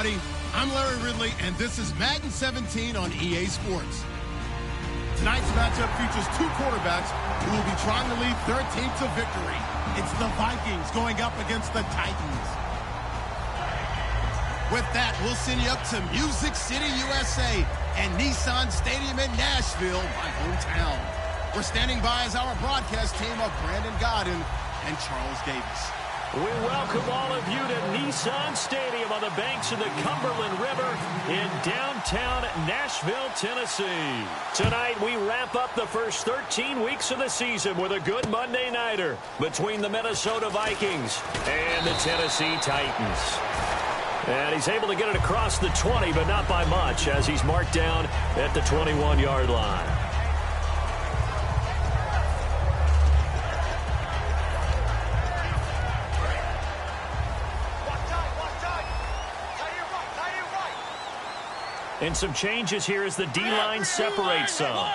everybody. I'm Larry Ridley, and this is Madden 17 on EA Sports. Tonight's matchup features two quarterbacks who will be trying to lead their team to victory. It's the Vikings going up against the Titans. With that, we'll send you up to Music City, USA, and Nissan Stadium in Nashville, my hometown. We're standing by as our broadcast team of Brandon Godden and Charles Davis. We welcome all of you to Nissan Stadium on the banks of the Cumberland River in downtown Nashville, Tennessee. Tonight, we wrap up the first 13 weeks of the season with a good Monday nighter between the Minnesota Vikings and the Tennessee Titans. And he's able to get it across the 20, but not by much, as he's marked down at the 21-yard line. And some changes here as the D-line separates some.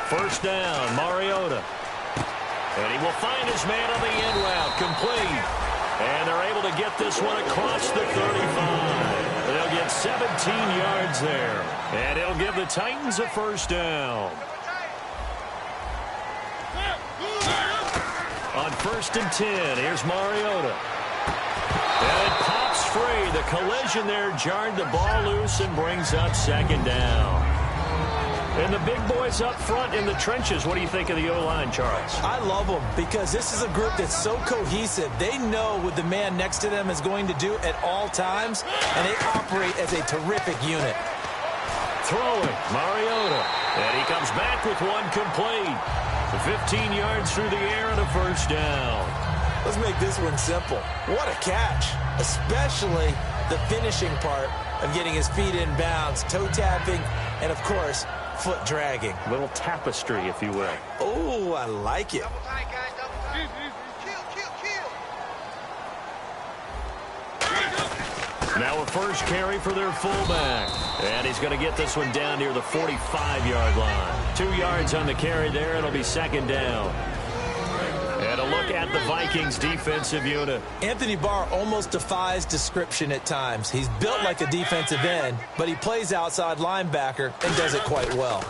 First down, Mariota. And he will find his man on the end route, complete. And they're able to get this one across the 35. They'll get 17 yards there. And it'll give the Titans a first down. On 1st and 10, here's Mariota. And it pops free. The collision there jarred the ball loose and brings up second down. And the big boys up front in the trenches. What do you think of the O-line, Charles? I love them because this is a group that's so cohesive. They know what the man next to them is going to do at all times, and they operate as a terrific unit. Throwing, Mariota. And he comes back with one complete. 15 yards through the air and a first down. Let's make this one simple. What a catch, especially the finishing part of getting his feet in bounds, toe tapping, and, of course, foot dragging. A little tapestry, if you will. Oh, I like it. Now a first carry for their fullback. And he's going to get this one down near the 45-yard line. 2 yards on the carry there. It'll be second down. And a look at the Vikings defensive unit. Anthony Barr almost defies description at times. He's built like a defensive end, but he plays outside linebacker and does it quite well.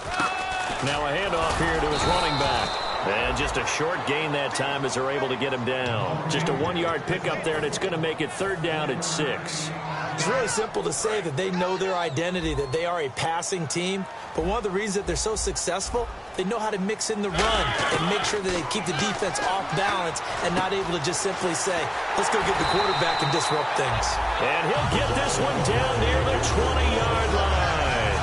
Now a handoff here to his running back. And just a short gain that time as they're able to get him down. Just a 1-yard pickup there, and it's going to make it third down at 6. It's really simple to say that they know their identity, that they are a passing team. But one of the reasons that they're so successful, they know how to mix in the run and make sure that they keep the defense off balance and not able to just simply say, let's go get the quarterback and disrupt things. And he'll get this one down near the 20-yard line.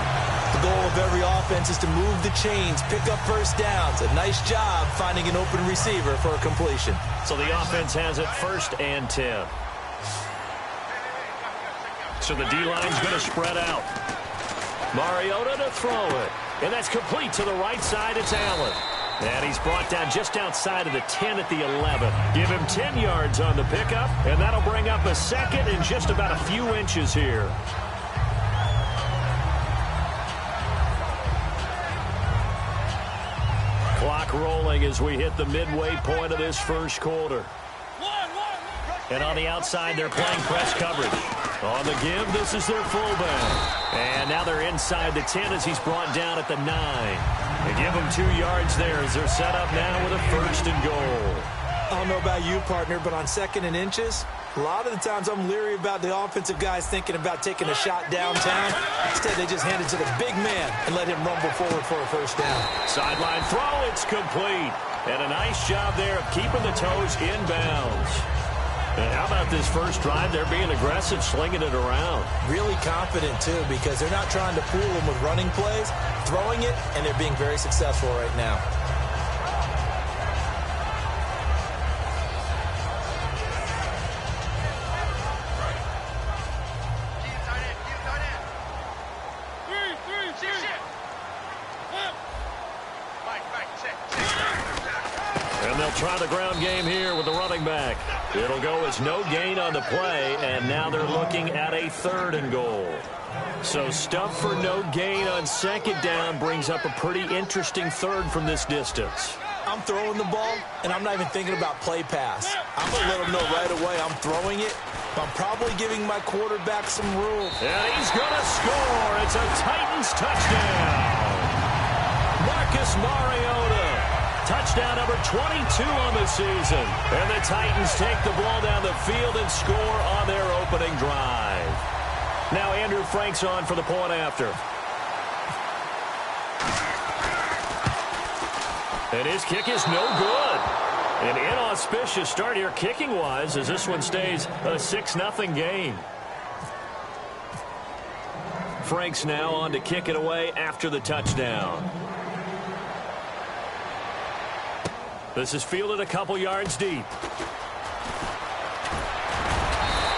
The goal of every offense is to move the chains, pick up first downs. A nice job finding an open receiver for a completion. So the offense has it 1st and 10. So the D-line's going to spread out. Mariota to throw it. And that's complete to the right side. It's Allen. And he's brought down just outside of the 10 at the 11. Give him 10 yards on the pickup, and that'll bring up a second and just about a few inches here. Clock rolling as we hit the midway point of this first quarter. And on the outside, they're playing press coverage. On the give, this is their fullback. And now they're inside the 10 as he's brought down at the 9. They give him 2 yards there as they're set up now with a 1st and goal. I don't know about you, partner, but on 2nd and inches, a lot of the times I'm leery about the offensive guys thinking about taking a shot downtown. Instead, they just hand it to the big man and let him rumble forward for a first down. Sideline throw, it's complete. And a nice job there of keeping the toes inbounds. And how about this first drive? They're being aggressive, slinging it around. Really confident, too, because they're not trying to fool them with running plays, throwing it, and they're being very successful right now. And they'll try the ground game here with the running back. It'll go as no gain on the play, and now they're looking at a 3rd and goal. So stuff for no gain on 2nd down brings up a pretty interesting 3rd from this distance. I'm throwing the ball, and I'm not even thinking about play pass. I'm going to let them know right away I'm throwing it, I'm probably giving my quarterback some room. And he's going to score. It's a Titans touchdown. Marcus Mariota. Touchdown number 22 on the season. And the Titans take the ball down the field and score on their opening drive. Now Andrew Frank's on for the point after. And his kick is no good. An inauspicious start here kicking-wise as this one stays a 6-0 game. Frank's now on to kick it away after the touchdown. This is fielded a couple yards deep.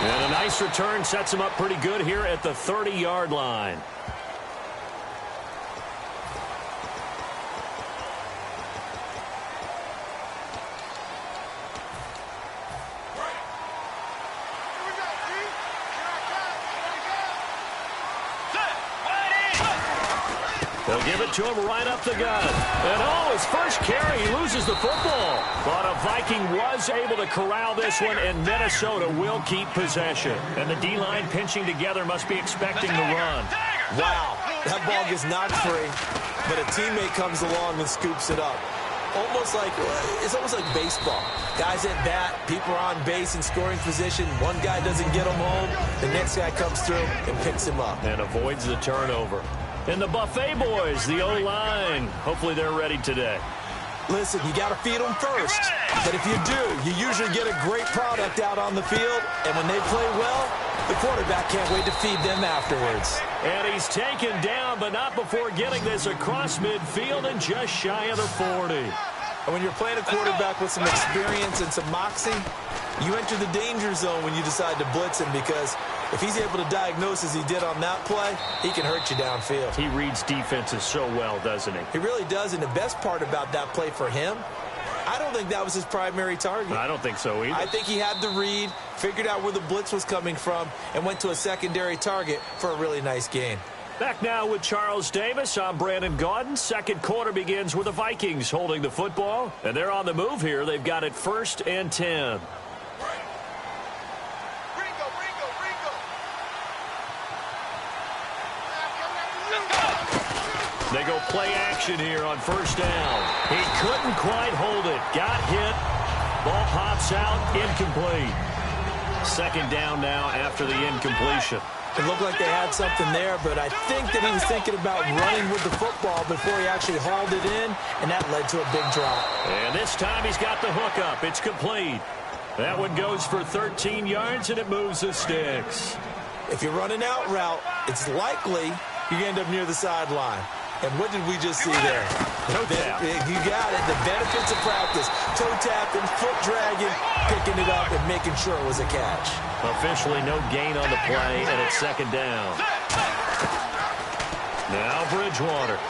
And a nice return sets him up pretty good here at the 30-yard line. They'll give it to him right up the gut. And oh, his first carry, he loses the football. But a Viking was able to corral this one, and Minnesota will keep possession. And the D-line pinching together must be expecting the run. Wow, that ball gets knocked free, but a teammate comes along and scoops it up. It's almost like baseball. Guys at bat, people are on base in scoring position. One guy doesn't get him home. The next guy comes through and picks him up. And avoids the turnover. And the Buffet boys, the O-line, hopefully they're ready today. Listen, you got to feed them first. But if you do, you usually get a great product out on the field. And when they play well, the quarterback can't wait to feed them afterwards. And he's taken down, but not before getting this across midfield and just shy of the 40. And when you're playing a quarterback with some experience and some moxie, you enter the danger zone when you decide to blitz him, because if he's able to diagnose as he did on that play, he can hurt you downfield. He reads defenses so well, doesn't he? He really does, and the best part about that play for him, I don't think that was his primary target. I don't think so either. I think he had the read, figured out where the blitz was coming from, and went to a secondary target for a really nice gain. Back now with Charles Davis. I'm Brandon Gaudin. Second quarter begins with the Vikings holding the football, and they're on the move here. They've got it 1st and 10. They go play action here on 1st down. He couldn't quite hold it. Got hit. Ball pops out. Incomplete. 2nd down now after the incompletion. It looked like they had something there, but I think that he was thinking about running with the football before he actually hauled it in, and that led to a big drop. And this time he's got the hook up. It's complete. That one goes for 13 yards, and it moves the sticks. If you're running out route, it's likely you end up near the sideline. And what did we just see there? Toe tap. You got it. The benefits of practice. Toe tapping, foot dragging, picking it up, and making sure it was a catch. Officially no gain on the play, and it's 2nd down. Now Bridgewater.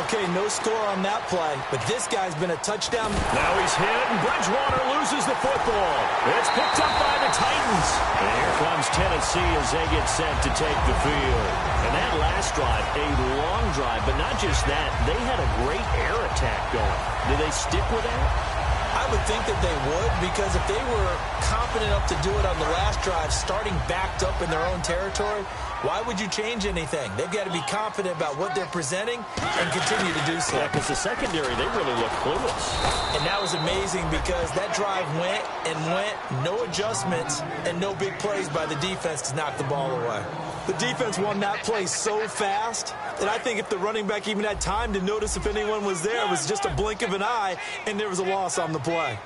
Okay, no score on that play, but this guy's been a touchdown. Now he's hit, and Bridgewater loses the football. It's picked up by the Titans. And here comes Tennessee as they get set to take the field. And that last drive, a long drive, but not just that. They had a great air attack going. Do they stick with that? I would think that they would, because if they were confident enough to do it on the last drive, starting backed up in their own territory, why would you change anything? They've got to be confident about what they're presenting and continue to do so. Yeah, because the secondary, they really look clueless. And that was amazing because that drive went and went, no adjustments, and no big plays by the defense to knock the ball away. The defense won that play so fast that I think if the running back even had time to notice if anyone was there, it was just a blink of an eye, and there was a loss on the play.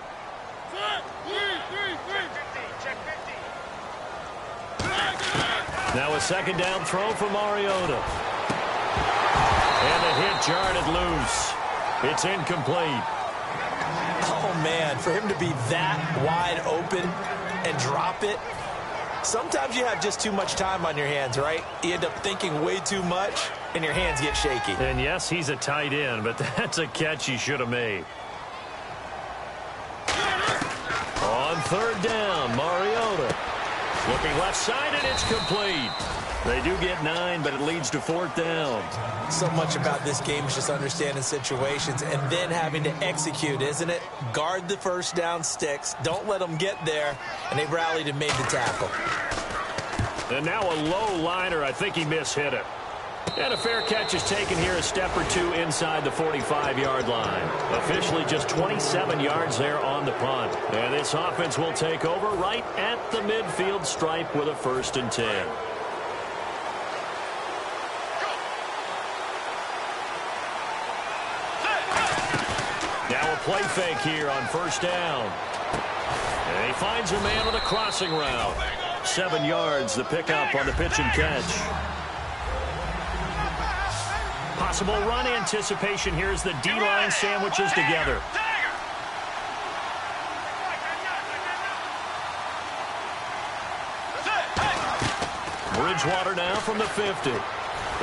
Now a 2nd down throw for Mariota. And the hit jarred it loose. It's incomplete. Oh, man, for him to be that wide open and drop it. Sometimes you have just too much time on your hands, right? You end up thinking way too much, and your hands get shaky. And yes, he's a tight end, but that's a catch he should have made. On 3rd down, Mariota. Looking left side, and it's complete. They do get 9, but it leads to 4th down. So much about this game is just understanding situations and then having to execute, isn't it? Guard the first down sticks. Don't let them get there. And they rallied and made the tackle. And now a low liner. I think he mishit it. And a fair catch is taken here, a step or two inside the 45-yard line. Officially just 27 yards there on the punt. And this offense will take over right at the midfield stripe with a 1st and 10. Now a play fake here on 1st down. And he finds a man with a crossing route. 7 yards, the pickup on the pitch and catch. Possible run anticipation here as the D-line sandwiches together. Bridgewater now from the 50.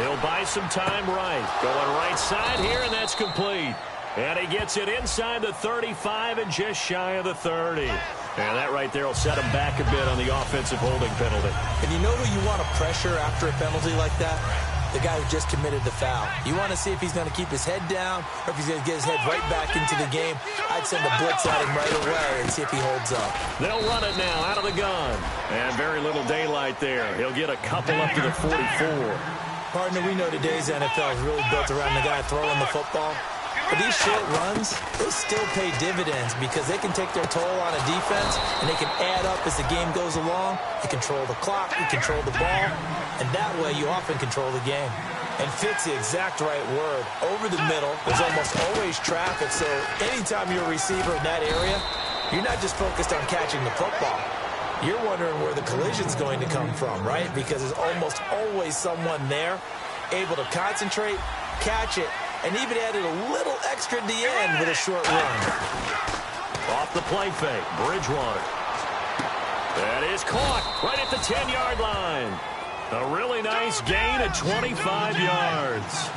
He'll buy some time right. Going right side here, and that's complete. And he gets it inside the 35 and just shy of the 30. And that right there will set him back a bit on the offensive holding penalty. And you know who you want to pressure after a penalty like that? The guy who just committed the foul. You want to see if he's going to keep his head down or if he's going to get his head right back into the game. I'd send a blitz at him right away and see if he holds up. They'll run it now out of the gun. And very little daylight there. He'll get a couple up to the 44. Partner, we know today's NFL is really built around the guy throwing the football. But these short runs, they still pay dividends because they can take their toll on a defense and they can add up as the game goes along. You control the clock, you control the ball, and that way you often control the game. And fit's the exact right word. Over the middle, there's almost always traffic, so anytime you're a receiver in that area, you're not just focused on catching the football. You're wondering where the collision's going to come from, right? Because there's almost always someone there able to concentrate, catch it, and even added a little extra at the end with a short run. Off the play fake, Bridgewater. That is caught right at the 10-yard line. A really nice gain at 25 yards.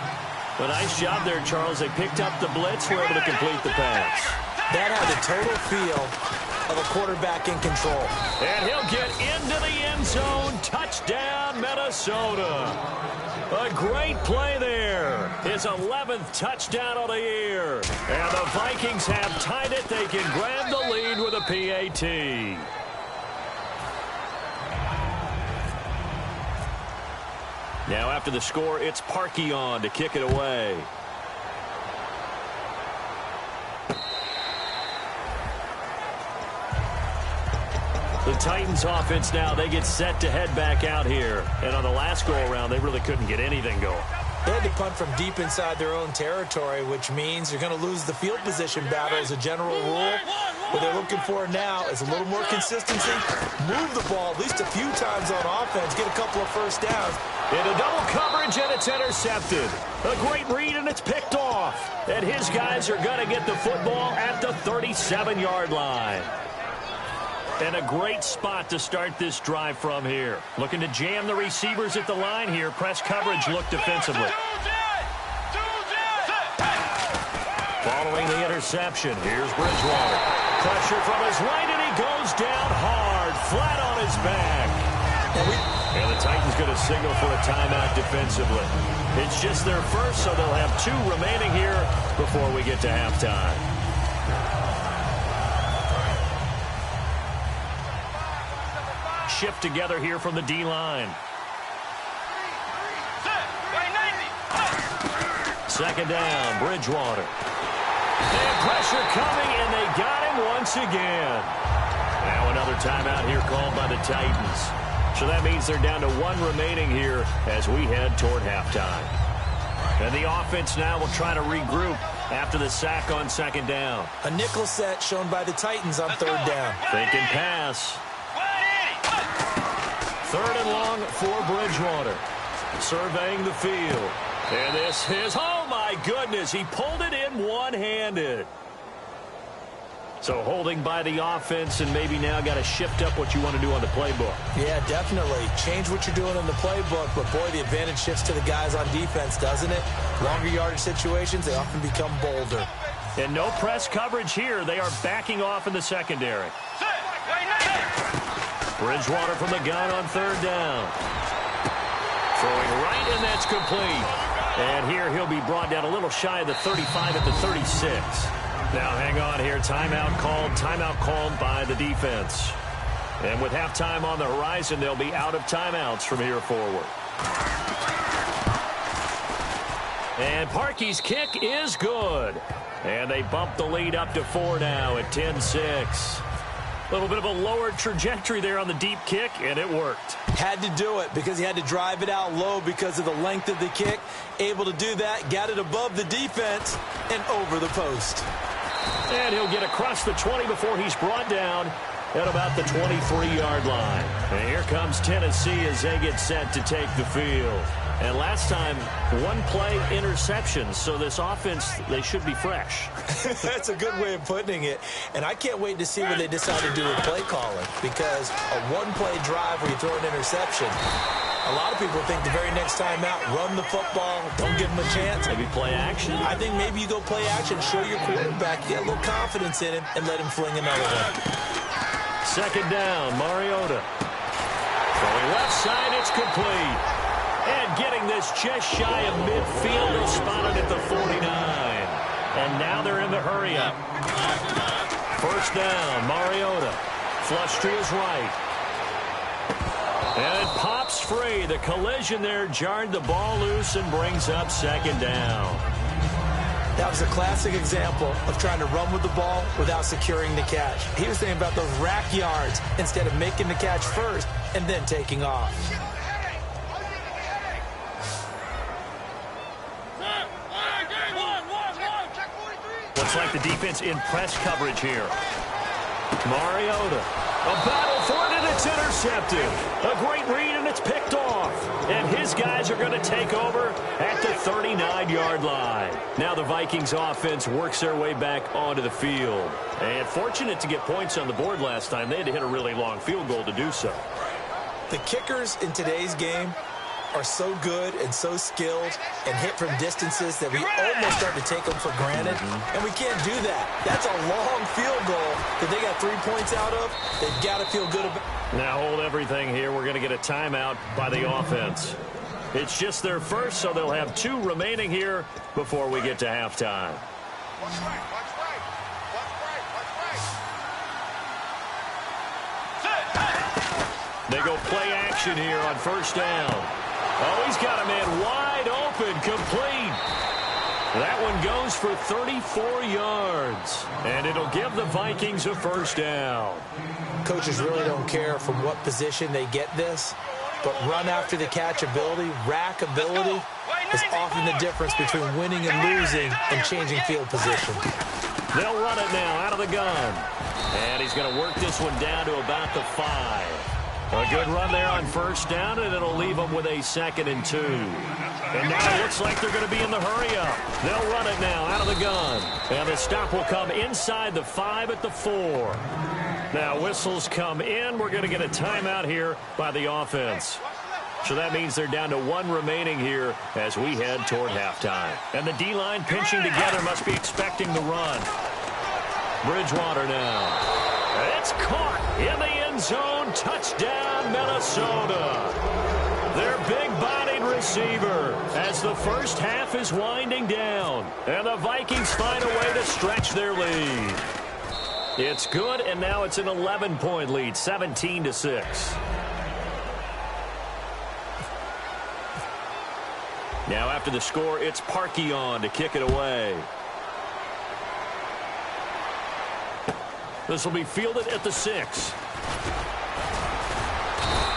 A nice job there, Charles. They picked up the blitz, were able to complete the pass. That had the total feel of a quarterback in control. And he'll get into the end zone. Touchdown, Minnesota. A great play there. His 11th touchdown of the year. And the Vikings have tied it. They can grab the lead with a PAT. Now after the score, it's Parkey on to kick it away. The Titans offense now, they get set to head back out here. And on the last go-around, they really couldn't get anything going. They had to punt from deep inside their own territory, which means you're going to lose the field position battle as a general rule. What they're looking for now is a little more consistency. Move the ball at least a few times on offense. Get a couple of first downs. Into double coverage, and it's intercepted. A great read, and it's picked off. And his guys are going to get the football at the 37-yard line. And a great spot to start this drive from here. Looking to jam the receivers at the line here. Press coverage look defensively. Following the interception, here's Bridgewater. Pressure from his right, and he goes down hard, flat on his back. And the Titans going to signal for a timeout defensively. It's just their first, so they'll have 2 remaining here before we get to halftime. Shift together here from the D-line. Second down, Bridgewater. And pressure coming, and they got him once again. Now another timeout here called by the Titans. So that means they're down to 1 remaining here as we head toward halftime. And the offense now will try to regroup after the sack on second down. A nickel set shown by the Titans on third down. Thinking pass. Third and long for Bridgewater. Surveying the field. And this is, oh my goodness, he pulled it in one-handed. So holding by the offense, and maybe now got to shift up what you want to do on the playbook. Yeah, definitely. Change what you're doing in the playbook, but boy, the advantage shifts to the guys on defense, doesn't it? Longer yardage situations, they often become bolder. And no press coverage here. They are backing off in the secondary. Bridgewater from the gun on third down. Throwing right, and that's complete. And here he'll be brought down a little shy of the 35 at the 36. Now hang on here. Timeout called by the defense. And with halftime on the horizon, they'll be out of timeouts from here forward. And Parkey's kick is good. And they bump the lead up to 4 now at 10-6. A little bit of a lower trajectory there on the deep kick, and it worked. Had to do it because he had to drive it out low because of the length of the kick. Able to do that, got it above the defense, and over the post. And he'll get across the 20 before he's brought down at about the 23-yard line. And here comes Tennessee as they get set to take the field. And last time, one play interception, so this offense, they should be fresh. That's a good way of putting it. And I can't wait to see what they decide to do with play calling, because a one-play drive where you throw an interception, a lot of people think the very next time out, run the football, don't give them a chance. Maybe play action. I think maybe you go play action, show your quarterback, get a little confidence in him, and let him fling another one. Second down, Mariota. Throwing left side, it's complete. And getting this just shy of midfield, they spotted at the 49. And now they're in the hurry-up. First down, Mariota. Flush to his right. And it pops free. The collision there jarred the ball loose and brings up second down. That was a classic example of trying to run with the ball without securing the catch. He was thinking about those rack yards instead of making the catch first and then taking off. Looks like the defense in press coverage here. Mariota. A battle for it, and it's intercepted. A great read, and it's picked off. And his guys are going to take over at the 39-yard line. Now the Vikings offense works their way back onto the field. And fortunate to get points on the board last time. They had to hit a really long field goal to do so. The kickers in today's game are so good and so skilled and hit from distances that we almost start to take them for granted. And we can't do that. That's a long field goal that they got 3 points out of. They've got to feel good about. Now hold everything here. We're going to get a timeout by the offense. It's just their first, so they'll have 2 remaining here before we get to halftime. Watch right, watch right. Watch right, watch right. They go play action here on first down. Oh, he's got a man wide open, complete. That one goes for 34 yards. And it'll give the Vikings a first down. Coaches really don't care from what position they get this, but run after the catch ability, rack ability, is often the difference between winning and losing and changing field position. They'll run it now out of the gun. And he's going to work this one down to about the 5. A good run there on first down, and it'll leave them with a 2nd and 2. And now it looks like they're going to be in the hurry-up. They'll run it now out of the gun. And the stop will come inside the 5 at the 4. Now whistles come in. We're going to get a timeout here by the offense. So that means they're down to 1 remaining here as we head toward halftime. And the D-line pinching together must be expecting the run. Bridgewater now. It's caught in the end zone. Touchdown, Minnesota. Their big-bodied receiver as the first half is winding down. And the Vikings find a way to stretch their lead. It's good, and now it's an 11-point lead, 17-6. Now after the score, it's Parkey on to kick it away. This will be fielded at the 6.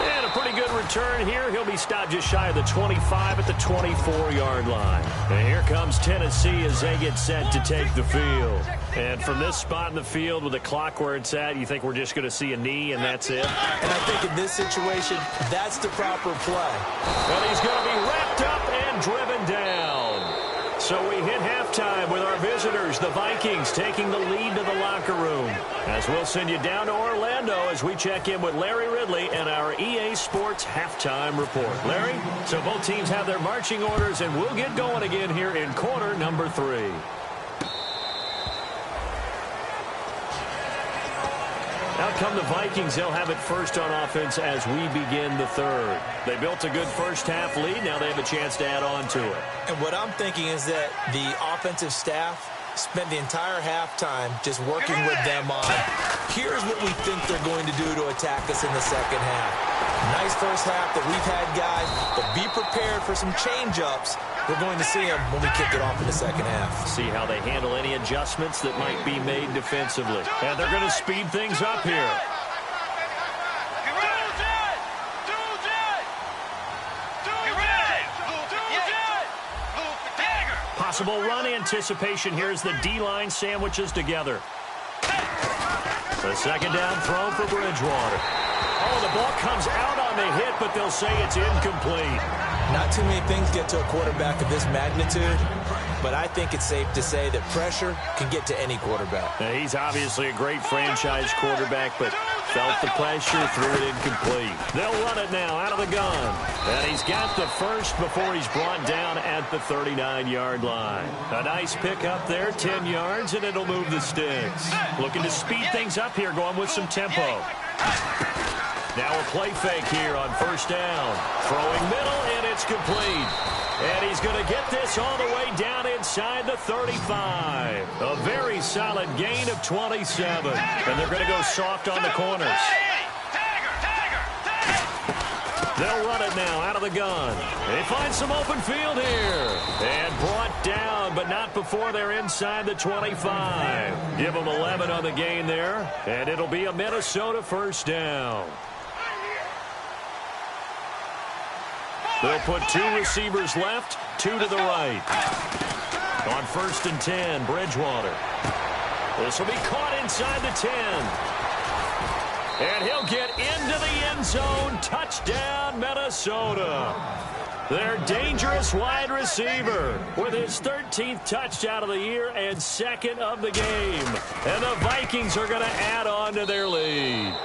And a pretty good return here. He'll be stopped just shy of the 25 at the 24-yard line. And here comes Tennessee as they get set to take the field. And from this spot in the field with the clock where it's at, you think we're just going to see a knee and that's it? And I think in this situation, that's the proper play. And he's going to be wrapped up and driven down. So we hit halftime with our visitors, the Vikings, taking the lead to the locker room. As we'll send you down to Orlando as we check in with Larry Ridley and our EA Sports halftime report. Larry, so both teams have their marching orders, and we'll get going again here in quarter number 3. Now come the Vikings. They'll have it first on offense as we begin the third. They built a good first-half lead. Now they have a chance to add on to it. And what I'm thinking is that the offensive staff spent the entire halftime just working with them on, here's what we think they're going to do to attack us in the second half. Nice first half that we've had, guys, but be prepared for some change-ups. We're going to see them when we kick it off in the second half. See how they handle any adjustments that might be made defensively. And they're going to speed things up here. Possible run anticipation here as the D-line sandwiches together. The second down throw for Bridgewater. Oh, the ball comes out on the hit, but they'll say it's incomplete. Not too many things get to a quarterback of this magnitude, but I think it's safe to say that pressure can get to any quarterback. Now, he's obviously a great franchise quarterback, but felt the pressure, threw it incomplete. They'll run it now out of the gun. And he's got the first before he's brought down at the 39-yard line. A nice pickup there, 10 yards, and it'll move the sticks. Looking to speed things up here, going with some tempo. Now a play fake here on first down. Throwing middle, and it's complete. And he's going to get this all the way down inside the 35. A very solid gain of 27. And they're going to go soft on the corners. They'll run it now out of the gun. They find some open field here. And brought down, but not before they're inside the 25. Give them 11 on the gain there. And it'll be a Minnesota first down. They'll put two receivers left, two to the right. On first and 10, Bridgewater. This will be caught inside the 10. And he'll get into the end zone. Touchdown, Minnesota. Their dangerous wide receiver with his 13th touchdown of the year and second of the game. And the Vikings are going to add on to their lead.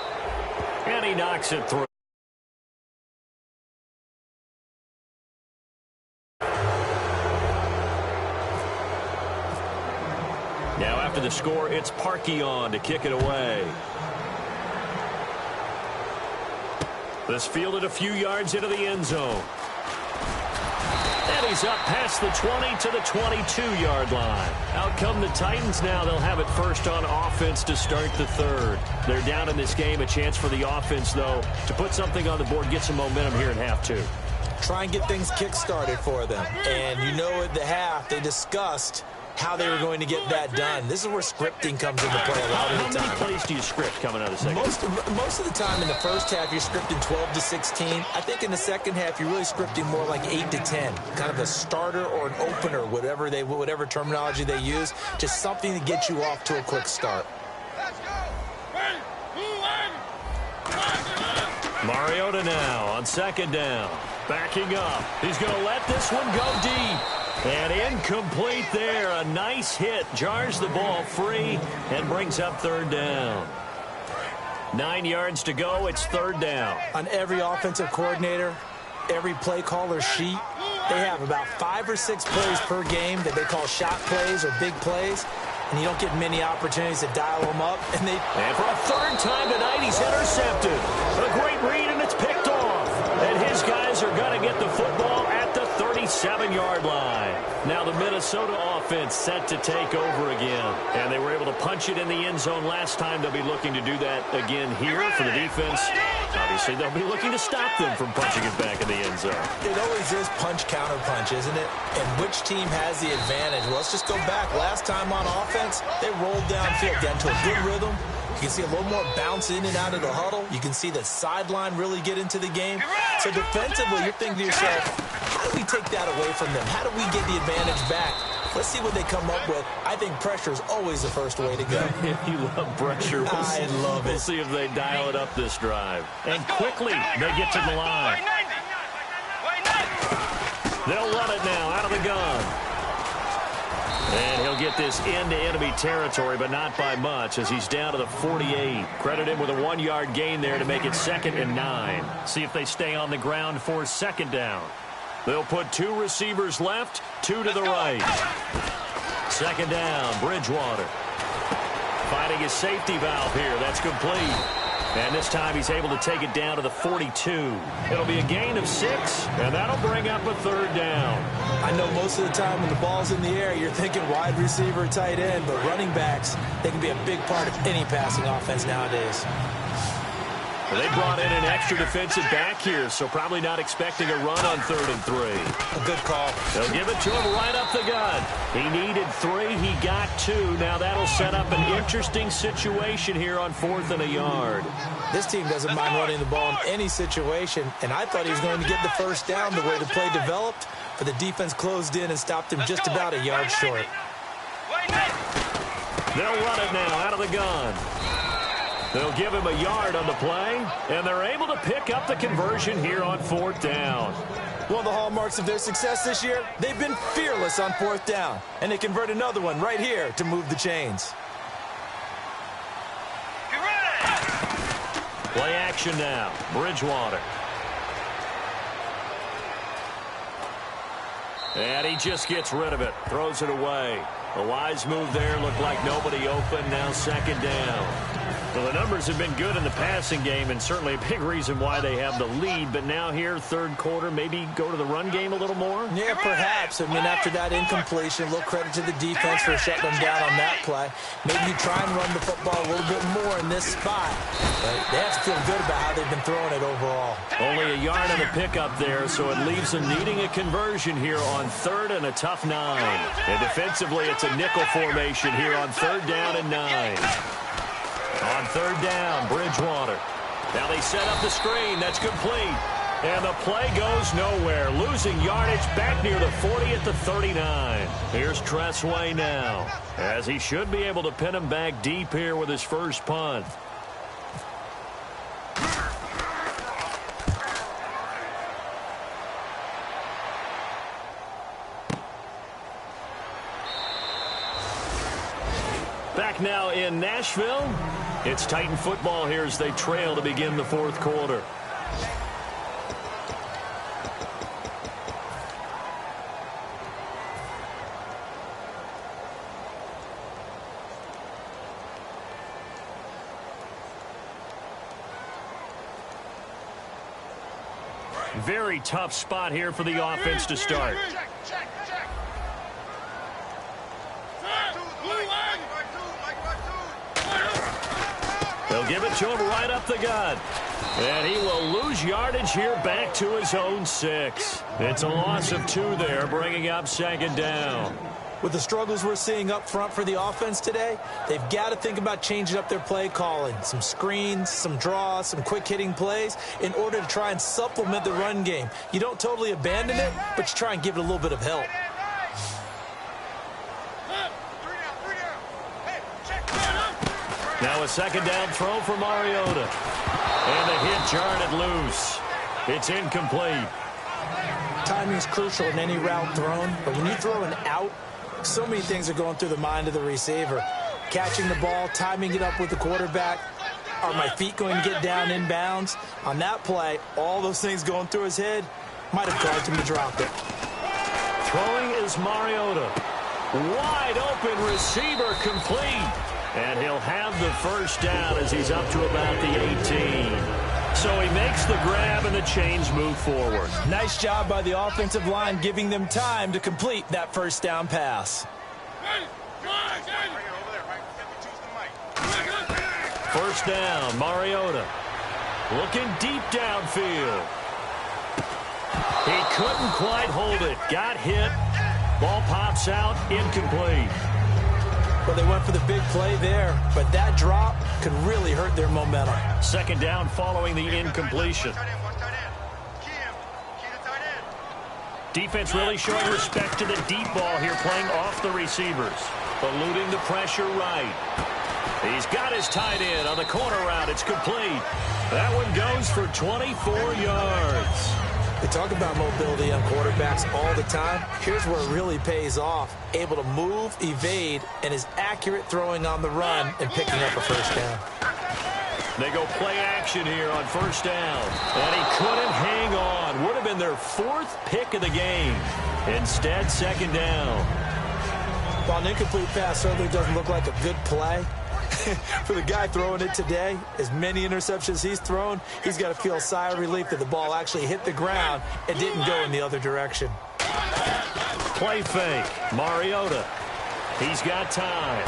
And he knocks it through. Now after the score, it's Parkey on to kick it away. This fielded a few yards into the end zone. And he's up past the 20 to the 22-yard line. Out come the Titans now. They'll have it first on offense to start the third. They're down in this game. A chance for the offense, though, to put something on the board, get some momentum here in half two. Try and get things kick-started for them. And you know at the half, they discussed how they were going to get that done. This is where scripting comes into play a lot of the time. How many plays do you script coming out of the second? Most of the time in the first half, you're scripting 12 to 16. I think in the second half, you're really scripting more like 8 to 10. Kind of a starter or an opener, whatever terminology they use. Just something to get you off to a quick start. Mariota now on second down. Backing up. He's going to let this one go deep. And incomplete there. A nice hit. Jars the ball free and brings up third down. 9 yards to go. It's third down. On every offensive coordinator, every play caller sheet, they have about 5 or 6 plays per game that they call shot plays or big plays. And you don't get many opportunities to dial them up. And for a third time tonight, he's intercepted. A great read, and it's picked off. And his guys are going to get the football at the 37-yard line. Now the Minnesota offense set to take over again. And they were able to punch it in the end zone last time. They'll be looking to do that again here for the defense. Obviously, they'll be looking to stop them from punching it back in the end zone. It always is punch-counter-punch, isn't it? And which team has the advantage? Well, let's just go back. Last time on offense, they rolled downfield, got into a good rhythm. You can see a little more bounce in and out of the huddle. You can see the sideline really get into the game. So defensively, you're thinking to yourself, how do we take that away from them? How do we get the advantage back? Let's see what they come up with. I think pressure is always the first way to go. You love pressure. I love it. We'll see if they dial it up this drive. And quickly, they get to the line. They'll run it now out of the gun. And he'll get this into enemy territory, but not by much as he's down to the 48. Credit him with a 1-yard gain there to make it 2nd and 9. See if they stay on the ground for second down. They'll put 2 receivers left, 2 to the right. Second down, Bridgewater. Finding his safety valve here. That's complete. And this time he's able to take it down to the 42. It'll be a gain of 6, and that'll bring up a third down. I know most of the time when the ball's in the air, you're thinking wide receiver, tight end, but running backs, they can be a big part of any passing offense nowadays. Well, they brought in an extra defensive back here, so probably not expecting a run on 3rd and 3. A good call. They'll give it to him right up the gut. He needed 3. He got 2. Now that'll set up an interesting situation here on 4th and a yard. This team doesn't mind running the ball in any situation, and I thought he was going to get the first down the way the play developed, but the defense closed in and stopped him just about a yard short. They'll run it now out of the gun. They'll give him a yard on the play, and they're able to pick up the conversion here on 4th down. One of the hallmarks of their success this year, they've been fearless on 4th down, and they convert another one right here to move the chains. Play action now. Bridgewater. And he just gets rid of it. Throws it away. A wise move there. Looked like nobody open. Now 2nd down. Well, the numbers have been good in the passing game, and certainly a big reason why they have the lead. But now here, 3rd quarter, maybe go to the run game a little more? Yeah, perhaps. I mean, after that incompletion, a little credit to the defense for shutting them down on that play. Maybe you try and run the football a little bit more in this spot. But they have to feel good about how they've been throwing it overall. Only a yard on the pickup there, so it leaves them needing a conversion here on 3rd and a tough 9. And defensively, it's a nickel formation here on 3rd down and 9. On 3rd down, Bridgewater. Now they set up the screen. That's complete. And the play goes nowhere. Losing yardage back near the 40 at the 39. Here's Tressway now, as he should be able to pin him back deep here with his first punt. Back now in Nashville. It's Titan football here as they trail to begin the 4th quarter. Very tough spot here for the offense to start. They'll give it to him right up the gut. And he will lose yardage here back to his own 6. It's a loss of 2 there, bringing up 2nd down. With the struggles we're seeing up front for the offense today, they've got to think about changing up their play calling. Some screens, some draws, some quick-hitting plays in order to try and supplement the run game. You don't totally abandon it, but you try and give it a little bit of help. Now a 2nd down throw for Mariota. And the hit jarred it loose. It's incomplete. Timing is crucial in any route thrown, but when you throw an out, so many things are going through the mind of the receiver. Catching the ball, timing it up with the quarterback. Are my feet going to get down in bounds? On that play, all those things going through his head might have caused him to drop it. Throwing is Mariota. Wide open receiver complete. And he'll have the first down as he's up to about the 18. So he makes the grab and the chains move forward. Nice job by the offensive line giving them time to complete that first down pass. First down, Mariota. Looking deep downfield. He couldn't quite hold it. Got hit. Ball pops out, incomplete. Well, they went for the big play there, but that drop could really hurt their momentum. 2nd down following the incompletion. Defense really showing respect to the deep ball here, playing off the receivers. Eluding the pressure right. He's got his tight end on the corner route. It's complete. That one goes for 24 yards. They talk about mobility on quarterbacks all the time. Here's where it really pays off. Able to move, evade, and is accurate throwing on the run and picking up a first down. They go play action here on first down. And he couldn't hang on. Would have been their 4th pick of the game. Instead, 2nd down. While an incomplete pass certainly doesn't look like a good play, For the guy throwing it today, as many interceptions he's thrown, he's got to feel a sigh of relief that the ball actually hit the ground and didn't go in the other direction. Play fake. Mariota. He's got time.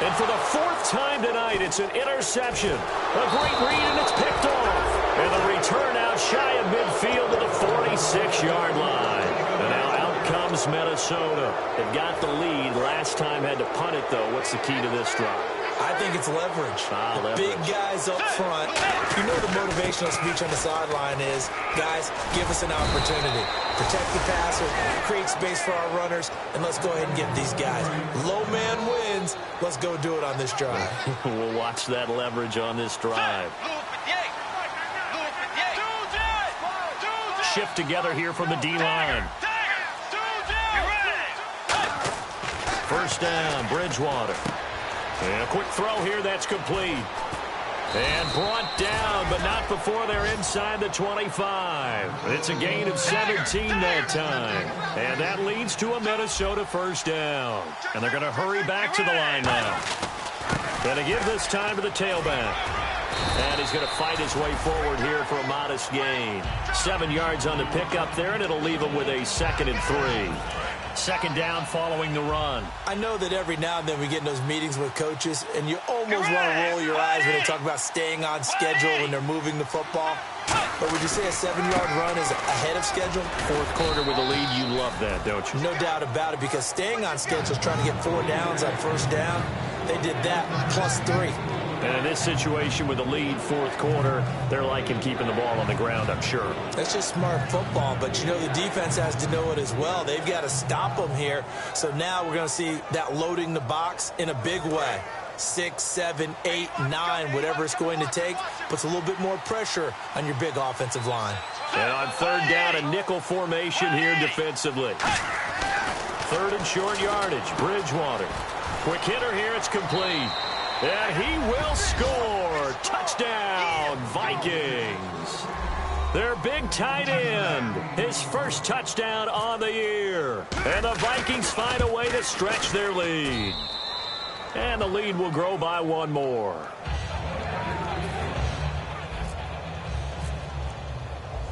And for the fourth time tonight, it's an interception. A great read, and it's picked off. And the return out shy of midfield to the 46-yard line. And now out comes Minnesota. They've got the lead. Last time had to punt it, though. What's the key to this drive? I think it's leverage. The big guys up front. You know the motivational speech on the sideline is, guys, give us an opportunity. Protect the passer, create space for our runners, and let's go ahead and get these guys. Low man wins. Let's go do it on this drive. We'll watch that leverage on this drive. Shift together here from the D-line. First down, Bridgewater. And a quick throw here, that's complete. And brought down, but not before they're inside the 25. It's a gain of 17 that time. And that leads to a Minnesota first down. And they're going to hurry back to the line now. Going to give this time to the tailback. And he's going to fight his way forward here for a modest gain. 7 yards on the pickup there, and it'll leave him with a 2nd and 3. Second down following the run. I know that every now and then we get in those meetings with coaches, and you almost want to roll your eyes when they talk about staying on schedule when they're moving the football. But would you say a 7-yard run is ahead of schedule? Fourth quarter with a lead, you love that, don't you? No doubt about it, because staying on schedule is trying to get 4 downs on first down. They did that plus 3. And in this situation with the lead, fourth quarter, they're liking keeping the ball on the ground, I'm sure. That's just smart football, but you know the defense has to know it as well. They've got to stop them here. So now we're going to see that loading the box in a big way. 6, 7, 8, 9, whatever it's going to take, puts a little bit more pressure on your big offensive line. And on third down, a nickel formation here defensively. Third and short yardage, Bridgewater. Quick hitter here, it's complete. And he will score. Touchdown, Vikings. Their big tight end, his first touchdown on the year. And the Vikings find a way to stretch their lead. And the lead will grow by 1 more.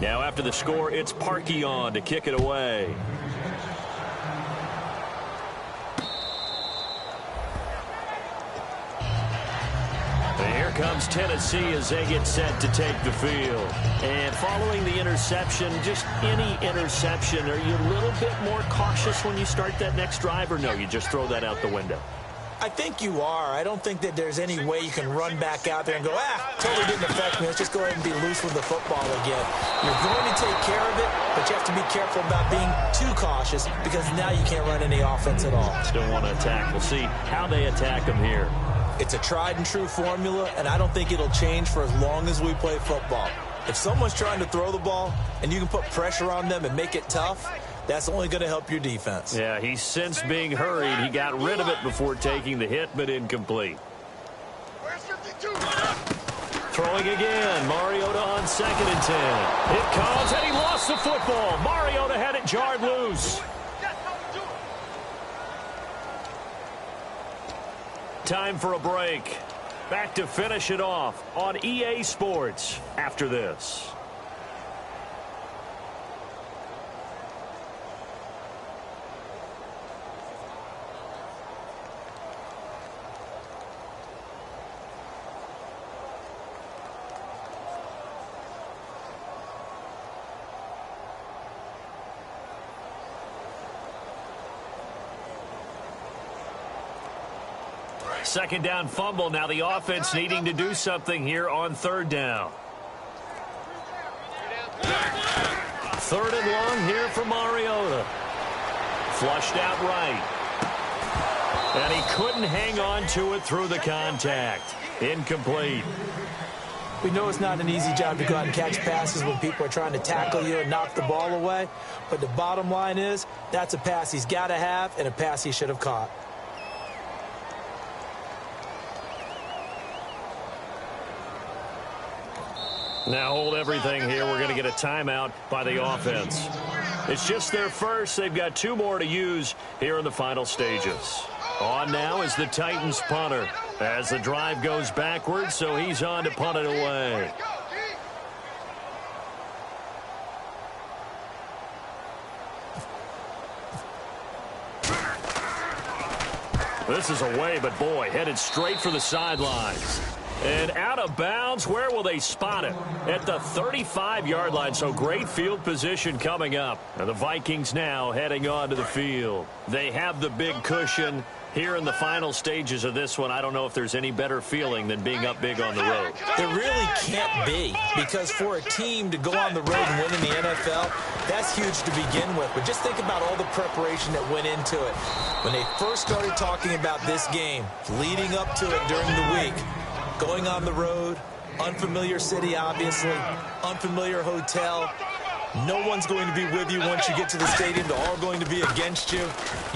Now after the score, it's Parkey on to kick it away. Here comes Tennessee as they get set to take the field. And following the interception, just any interception, are you a little bit more cautious when you start that next drive, or no, you just throw that out the window? I think you are. I don't think that there's any way you can run back out there and go, totally didn't affect me. Let's just go ahead and be loose with the football again. You're going to take care of it, but you have to be careful about being too cautious because now you can't run any offense at all. Still want to attack. We'll see how they attack them here. It's a tried-and-true formula, and I don't think it'll change for as long as we play football. If someone's trying to throw the ball and you can put pressure on them and make it tough, that's only going to help your defense. Yeah, he's since being hurried. He got rid of it before taking the hit, but incomplete. Throwing again. Mariota on 2nd and 10. It comes, and he lost the football. Mariota had it jarred loose. Time for a break. Back to finish it off on EA Sports after this. Second down fumble. Now the offense needing to do something here on third down. Third and long here for Mariota. Flushed out right. And he couldn't hang on to it through the contact. Incomplete. We know it's not an easy job to go out and catch passes when people are trying to tackle you and knock the ball away. But the bottom line is, that's a pass he's got to have and a pass he should have caught. Now hold everything here. We're going to get a timeout by the offense. It's just their first. They've got 2 more to use here in the final stages. On now is the Titans punter as the drive goes backwards, so he's on to punt it away. This is away, but boy, headed straight for the sidelines. And out of bounds, where will they spot it? At the 35-yard line, so great field position coming up. And the Vikings now heading on to the field. They have the big cushion. Here in the final stages of this one, I don't know if there's any better feeling than being up big on the road. There really can't be, because for a team to go on the road and win in the NFL, that's huge to begin with. But just think about all the preparation that went into it. When they first started talking about this game, leading up to it during the week, going on the road, unfamiliar city, obviously, unfamiliar hotel. No one's going to be with you once you get to the stadium. They're all going to be against you.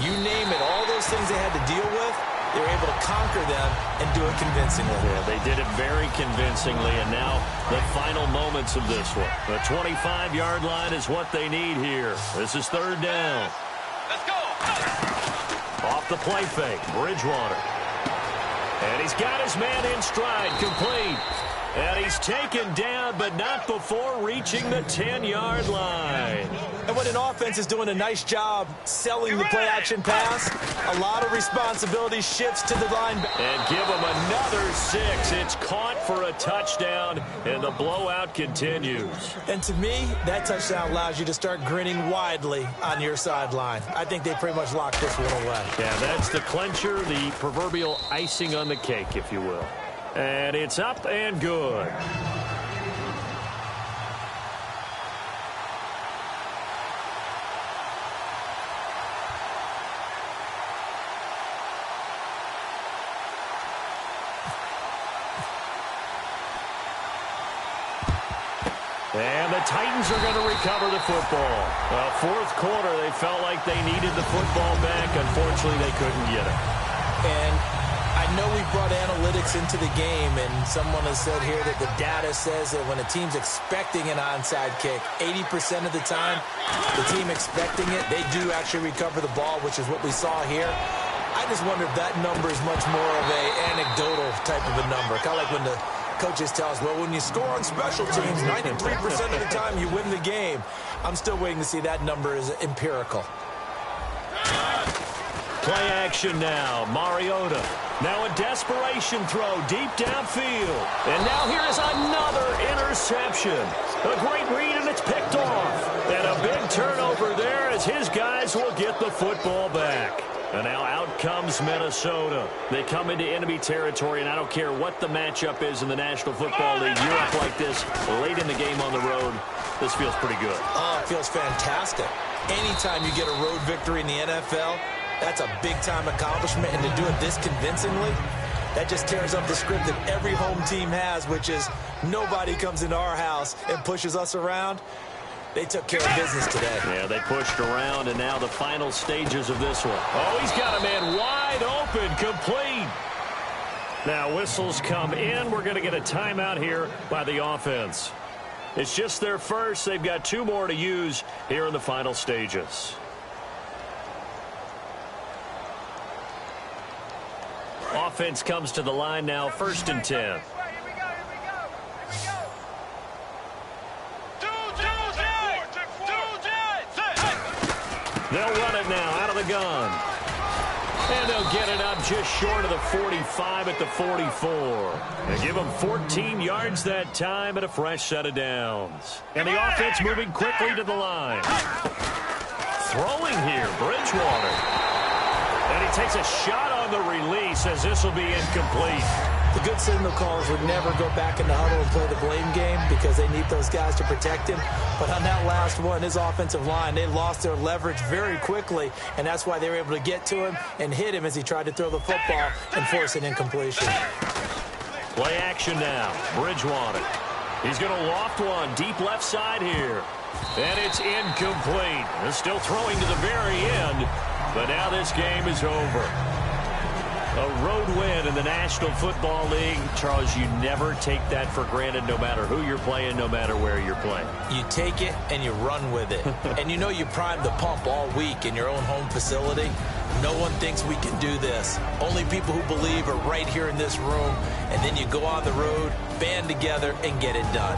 You name it, all those things they had to deal with, they were able to conquer them and do it convincingly. Yeah, they did it very convincingly, and now the final moments of this one. The 25-yard line is what they need here. This is third down. Let's go. Off the play fake, Bridgewater. And he's got his man in stride, complete. And he's taken down, but not before reaching the 10-yard line. And when an offense is doing a nice job selling the play-action pass, a lot of responsibility shifts to the line. And give him another 6. It's caught for a touchdown, and the blowout continues. And to me, that touchdown allows you to start grinning widely on your sideline. I think they pretty much locked this one away. Yeah, that's the clincher, the proverbial icing on the cake, if you will. And it's up and good. And the Titans are going to recover the football. Fourth quarter, they felt like they needed the football back. Unfortunately, they couldn't get it. And I know we brought analytics into the game, and someone has said here that the data says that when a team's expecting an onside kick, 80% of the time, the team expecting it, they do actually recover the ball, which is what we saw here. I just wonder if that number is much more of a anecdotal type of a number. Kind of like when the coaches tell us, well, when you score on special teams, 93% of the time you win the game. I'm still waiting to see that number is empirical. Play action now. Mariota. Now a desperation throw deep downfield. And now here is another interception. A great read, and it's picked off. And a big turnover there as his guys will get the football back. And now out comes Minnesota. They come into enemy territory, and I don't care what the matchup is in the National Football League. You're up like this late in the game on the road. This feels pretty good. Oh, it feels fantastic. Anytime you get a road victory in the NFL, that's a big-time accomplishment, and to do it this convincingly, that just tears up the script that every home team has, which is nobody comes into our house and pushes us around. They took care of business today. Yeah, they pushed around, and now the final stages of this one. Oh, he's got a man wide open, complete. Now whistles come in. We're going to get a timeout here by the offense. It's just their first. They've got 2 more to use here in the final stages. Offense comes to the line now, 1st and 10. They'll run it now out of the gun. And they'll get it up just short of the 45 at the 44. They give them 14 yards that time and a fresh set of downs. And the offense moving quickly to the line. Throwing here, Bridgewater. And he takes a shot on the release as this will be incomplete. The good signal callers would never go back in the huddle and play the blame game because they need those guys to protect him. But on that last one, his offensive line, they lost their leverage very quickly, and that's why they were able to get to him and hit him as he tried to throw the football and force an incompletion. Play action now. Bridgewater. He's going to loft one deep left side here. And it's incomplete. They're still throwing to the very end, but now this game is over. A road win in the National Football League. Charles, you never take that for granted no matter who you're playing, no matter where you're playing. You take it and you run with it. And you know you primed the pump all week in your own home facility. No one thinks we can do this. Only people who believe are right here in this room. And then you go on the road, band together, and get it done.